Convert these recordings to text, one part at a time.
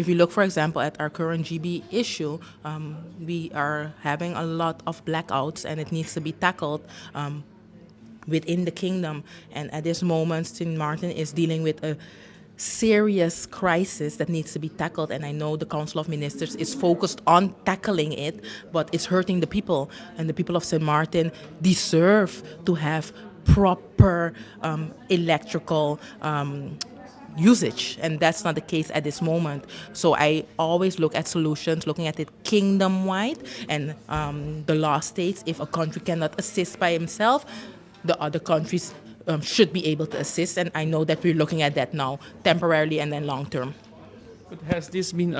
If you look, for example, at our current GB issue, we are having a lot of blackouts and it needs to be tackled within the kingdom. And at this moment, Sint Maarten is dealing with a serious crisis that needs to be tackled, and I know the Council of Ministers is focused on tackling it, but it's hurting the people, and the people of Sint Maarten deserve to have proper electrical usage, and that's not the case at this moment. So I always look at solutions, looking at it kingdom-wide, and the law states if a country cannot assist by himself, the other countries should be able to assist, and I know that we're looking at that now, temporarily and then long term. But has this been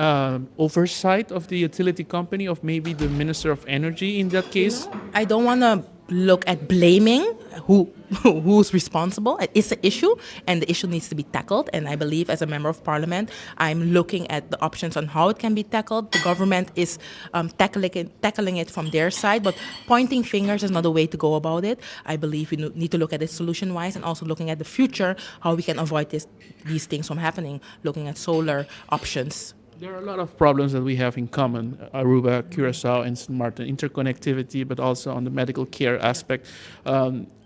oversight of the utility company, of maybe the Minister of Energy in that case? I don't want to look at blaming who's responsible. It's an issue, and the issue needs to be tackled. And I believe, as a member of parliament, I'm looking at the options on how it can be tackled. The government is tackling it from their side, but pointing fingers is not the way to go about it. I believe we need to look at it solution-wise, and also looking at the future, how we can avoid these things from happening. Looking at solar options. There are a lot of problems that we have in common, Aruba, Curacao, and Sint Maarten, interconnectivity, but also on the medical care aspect.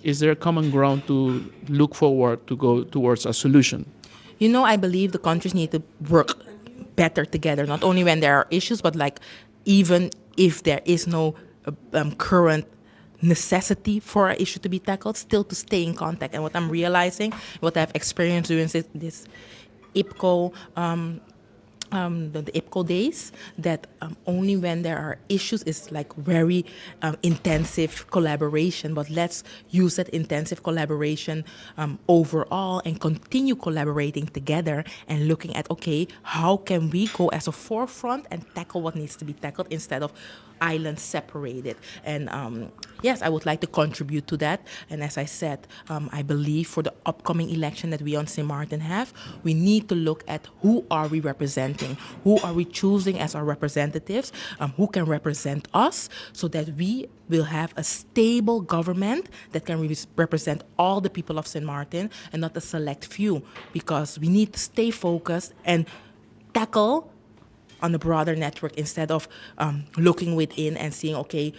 Is there a common ground to look forward to go towards a solution? You know, I believe the countries need to work better together, not only when there are issues, but like even if there is no current necessity for an issue to be tackled, still to stay in contact. And what I'm realizing, what I've experienced during this IPKO, the IPKO days, that only when there are issues is like very intensive collaboration. But let's use that intensive collaboration overall and continue collaborating together and looking at, okay, how can we go as a forefront and tackle what needs to be tackled instead of islands separated. And yes, I would like to contribute to that. And as I said, I believe for the upcoming election that we on Sint Maarten have, we need to look at who are we representing, who are we choosing as our representatives, who can represent us, so that we will have a stable government that can represent all the people of Sint Maarten and not a select few, because we need to stay focused and tackle on a broader network instead of looking within and seeing, okay,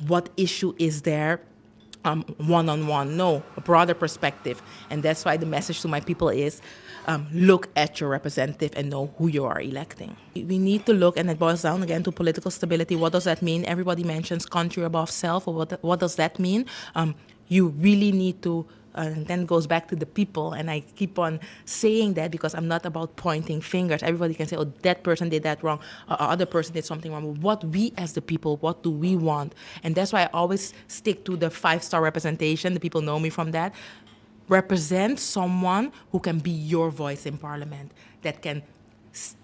what issue is there one-on-one. No, a broader perspective. And that's why the message to my people is look at your representative and know who you are electing. We need to look, and it boils down again to political stability. What does that mean? Everybody mentions country above self, or what does that mean? You really need to and then it goes back to the people, and I keep on saying that because I'm not about pointing fingers. Everybody can say, oh, that person did that wrong, other person did something wrong. But what we as the people, what do we want? And that's why I always stick to the 5-star representation. The people know me from that. Represent someone who can be your voice in parliament, that can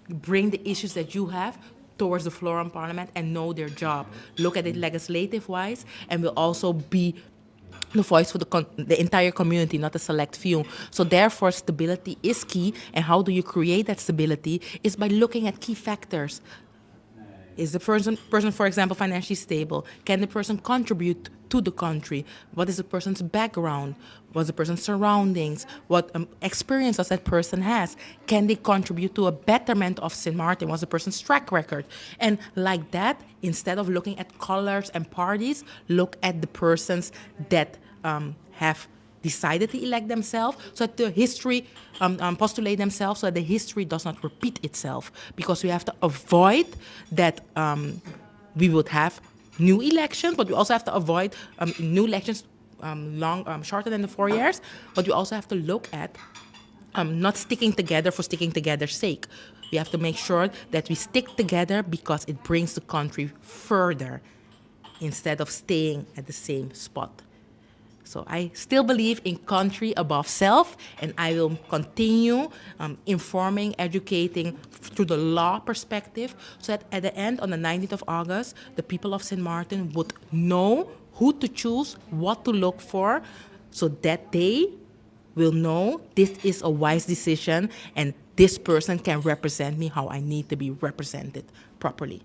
bring the issues that you have towards the floor in parliament and know their job. Look at it legislative-wise, and will also be the voice for the entire community, not a select few. So therefore, stability is key. And how do you create that stability? Is by looking at key factors. Is the person, for example, financially stable? Can the person contribute to the country? What is the person's background? What's the person's surroundings? What experience does that person has? Can they contribute to a betterment of Sint Maarten? What's the person's track record? And like that, instead of looking at colors and parties, look at the persons that have decided to elect themselves, so that the history postulate themselves, so that the history does not repeat itself. Because we have to avoid that we would have new elections, but we also have to avoid new elections shorter than the 4 years. But we also have to look at not sticking together for sticking together's sake. We have to make sure that we stick together because it brings the country further instead of staying at the same spot. So I still believe in country above self, and I will continue informing, educating through the law perspective, so that at the end, on the 19th of August, the people of Sint Maarten would know who to choose, what to look for, so that they will know this is a wise decision and this person can represent me how I need to be represented properly.